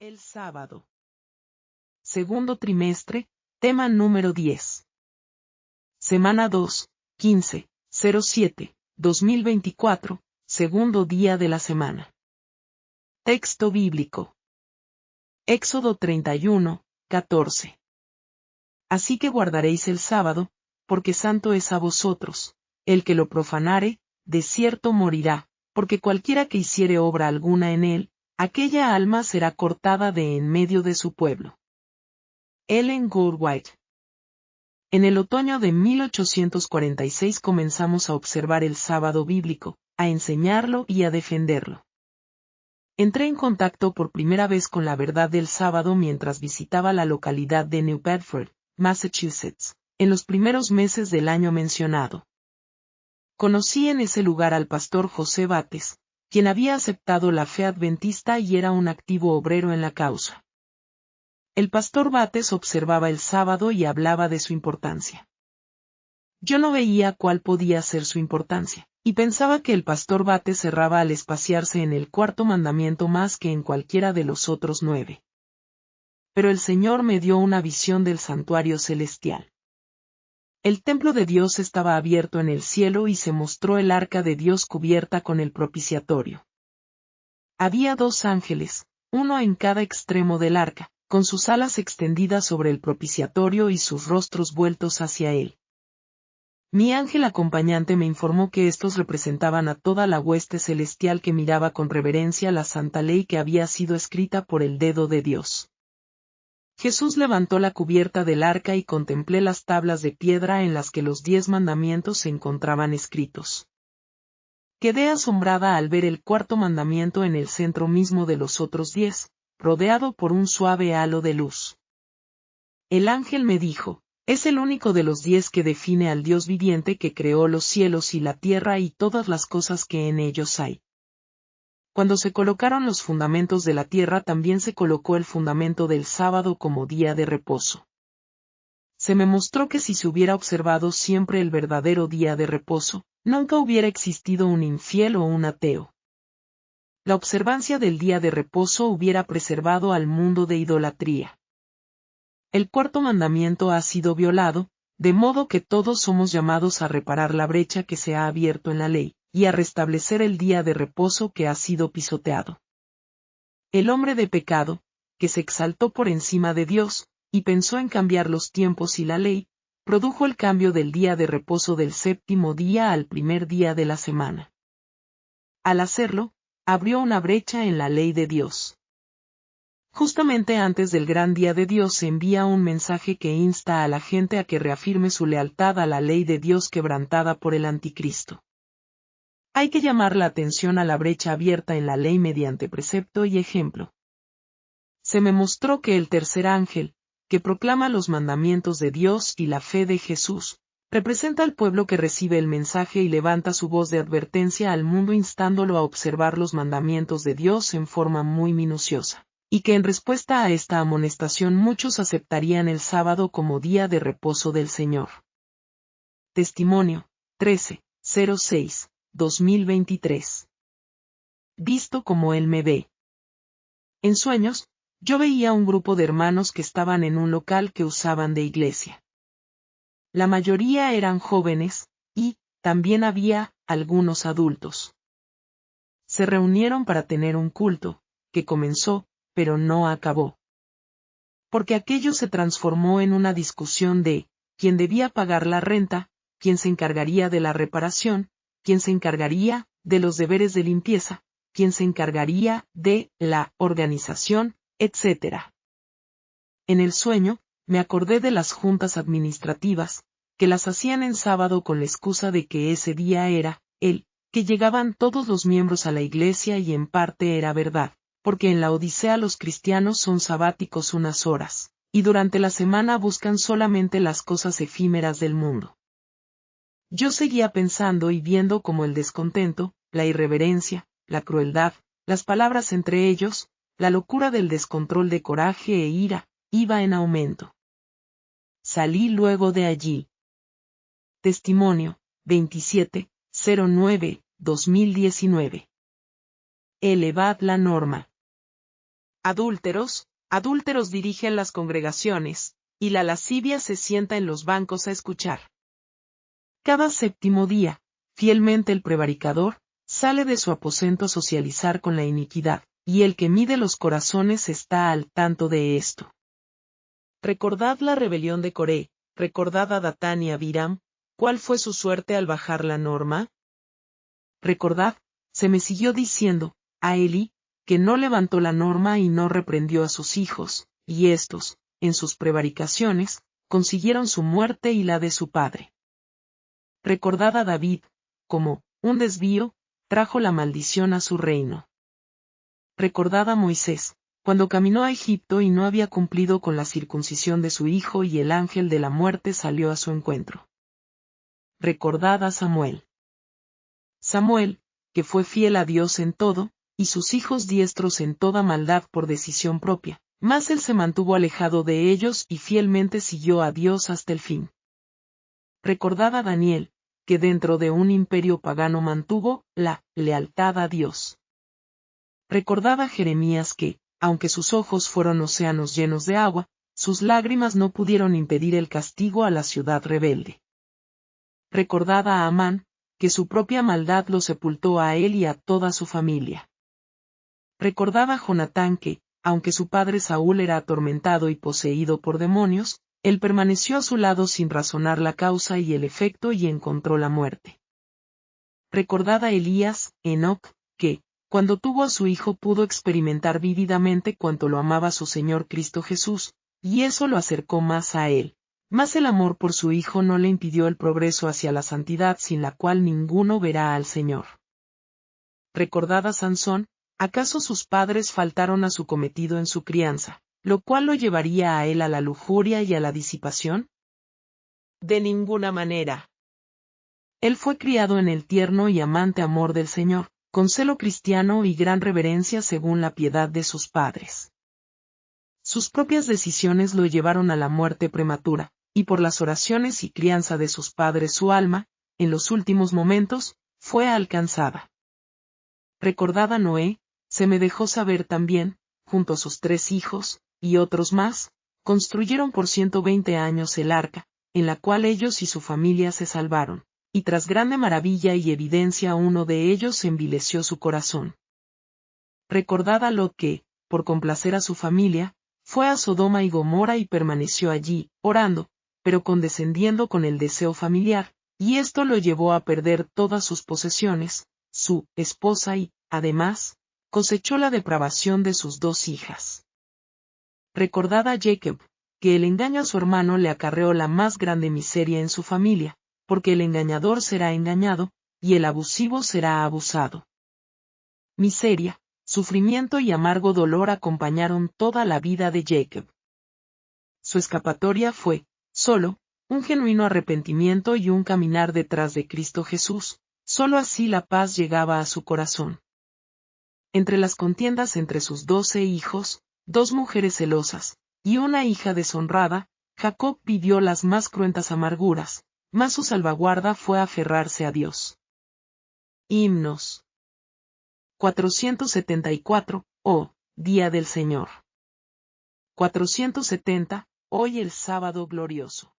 El sábado. Segundo trimestre, tema número 10. Semana 2, 15/07/2024, segundo día de la semana. Texto bíblico. Éxodo 31:14. Así que guardaréis el sábado, porque santo es a vosotros. El que lo profanare, de cierto morirá, porque cualquiera que hiciere obra alguna en él, aquella alma será cortada de en medio de su pueblo. Ellen Goldwhite. En el otoño de 1846 comenzamos a observar el sábado bíblico, a enseñarlo y a defenderlo. Entré en contacto por primera vez con la verdad del sábado mientras visitaba la localidad de New Bedford, Massachusetts, en los primeros meses del año mencionado. Conocí en ese lugar al pastor José Bates, quien había aceptado la fe adventista y era un activo obrero en la causa. El pastor Bates observaba el sábado y hablaba de su importancia. Yo no veía cuál podía ser su importancia, y pensaba que el pastor Bates erraba al espaciarse en el cuarto mandamiento más que en cualquiera de los otros 9. Pero el Señor me dio una visión del santuario celestial. El templo de Dios estaba abierto en el cielo y se mostró el arca de Dios cubierta con el propiciatorio. Había 2 ángeles, uno en cada extremo del arca, con sus alas extendidas sobre el propiciatorio y sus rostros vueltos hacia él. Mi ángel acompañante me informó que estos representaban a toda la hueste celestial que miraba con reverencia la santa ley que había sido escrita por el dedo de Dios. Jesús levantó la cubierta del arca y contemplé las tablas de piedra en las que los 10 mandamientos se encontraban escritos. Quedé asombrada al ver el cuarto mandamiento en el centro mismo de los otros 10, rodeado por un suave halo de luz. El ángel me dijo, es el único de los 10 que define al Dios viviente que creó los cielos y la tierra y todas las cosas que en ellos hay. Cuando se colocaron los fundamentos de la tierra también se colocó el fundamento del sábado como día de reposo. Se me mostró que si se hubiera observado siempre el verdadero día de reposo, nunca hubiera existido un infiel o un ateo. La observancia del día de reposo hubiera preservado al mundo de idolatría. El cuarto mandamiento ha sido violado, de modo que todos somos llamados a reparar la brecha que se ha abierto en la ley, y a restablecer el día de reposo que ha sido pisoteado. El hombre de pecado, que se exaltó por encima de Dios, y pensó en cambiar los tiempos y la ley, produjo el cambio del día de reposo del séptimo día al primer día de la semana. Al hacerlo, abrió una brecha en la ley de Dios. Justamente antes del gran día de Dios se envía un mensaje que insta a la gente a que reafirme su lealtad a la ley de Dios quebrantada por el anticristo. Hay que llamar la atención a la brecha abierta en la ley mediante precepto y ejemplo. Se me mostró que el tercer ángel, que proclama los mandamientos de Dios y la fe de Jesús, representa al pueblo que recibe el mensaje y levanta su voz de advertencia al mundo instándolo a observar los mandamientos de Dios en forma muy minuciosa, y que en respuesta a esta amonestación muchos aceptarían el sábado como día de reposo del Señor. Testimonio, 13/06/2023. Visto como Él me ve. En sueños, yo veía un grupo de hermanos que estaban en un local que usaban de iglesia. La mayoría eran jóvenes, y, también había, algunos adultos. Se reunieron para tener un culto, que comenzó, pero no acabó. Porque aquello se transformó en una discusión de, quién debía pagar la renta, quién se encargaría de la reparación, quién se encargaría de los deberes de limpieza, quién se encargaría de la organización, etc. En el sueño, me acordé de las juntas administrativas, que las hacían en sábado con la excusa de que ese día era, que llegaban todos los miembros a la iglesia y en parte era verdad, porque en la Odisea los cristianos son sabáticos unas horas, y durante la semana buscan solamente las cosas efímeras del mundo. Yo seguía pensando y viendo cómo el descontento, la irreverencia, la crueldad, las palabras entre ellos, la locura del descontrol de coraje e ira, iba en aumento. Salí luego de allí. Testimonio, 27/09/2019. Elevad la norma. Adúlteros, adúlteros dirigen las congregaciones, y la lascivia se sienta en los bancos a escuchar. Cada séptimo día, fielmente el prevaricador, sale de su aposento a socializar con la iniquidad, y el que mide los corazones está al tanto de esto. Recordad la rebelión de Coré, recordad a Datán y a Abiram, ¿cuál fue su suerte al bajar la norma? Recordad, se me siguió diciendo, a Eli, que no levantó la norma y no reprendió a sus hijos, y estos, en sus prevaricaciones, consiguieron su muerte y la de su padre. Recordad a David, como, un desvío, trajo la maldición a su reino. Recordad a Moisés, cuando caminó a Egipto y no había cumplido con la circuncisión de su hijo y el ángel de la muerte salió a su encuentro. Recordad a Samuel. Samuel, que fue fiel a Dios en todo, y sus hijos diestros en toda maldad por decisión propia, mas él se mantuvo alejado de ellos y fielmente siguió a Dios hasta el fin. Recordad a Daniel, que dentro de un imperio pagano mantuvo la lealtad a Dios. Recordad a Jeremías que, aunque sus ojos fueron océanos llenos de agua, sus lágrimas no pudieron impedir el castigo a la ciudad rebelde. Recordad a Amán, que su propia maldad lo sepultó a él y a toda su familia. Recordad a Jonatán que, aunque su padre Saúl era atormentado y poseído por demonios, él permaneció a su lado sin razonar la causa y el efecto y encontró la muerte. Recordad a Elías, Enoc, que, cuando tuvo a su hijo pudo experimentar vívidamente cuánto lo amaba su Señor Cristo Jesús, y eso lo acercó más a él. Mas el amor por su hijo no le impidió el progreso hacia la santidad sin la cual ninguno verá al Señor. Recordad a Sansón, ¿acaso sus padres faltaron a su cometido en su crianza, lo cual lo llevaría a él a la lujuria y a la disipación? De ninguna manera. Él fue criado en el tierno y amante amor del Señor, con celo cristiano y gran reverencia según la piedad de sus padres. Sus propias decisiones lo llevaron a la muerte prematura, y por las oraciones y crianza de sus padres su alma, en los últimos momentos, fue alcanzada. Recordad a Noé, se me dejó saber también, junto a sus 3 hijos, y otros más, construyeron por 120 años el arca, en la cual ellos y su familia se salvaron, y tras grande maravilla y evidencia uno de ellos envileció su corazón. Recordad a Lot que, por complacer a su familia, fue a Sodoma y Gomorra y permaneció allí, orando, pero condescendiendo con el deseo familiar, y esto lo llevó a perder todas sus posesiones, su esposa y, además, cosechó la depravación de sus 2 hijas. Recordad a Jacob, que el engaño a su hermano le acarreó la más grande miseria en su familia, porque el engañador será engañado, y el abusivo será abusado. Miseria, sufrimiento y amargo dolor acompañaron toda la vida de Jacob. Su escapatoria fue, solo, un genuino arrepentimiento y un caminar detrás de Cristo Jesús, solo así la paz llegaba a su corazón. Entre las contiendas entre sus 12 hijos, 2 mujeres celosas, y una hija deshonrada, Jacob vivió las más cruentas amarguras, mas su salvaguarda fue aferrarse a Dios. Himnos. 474, oh, Día del Señor. 470, hoy el sábado glorioso.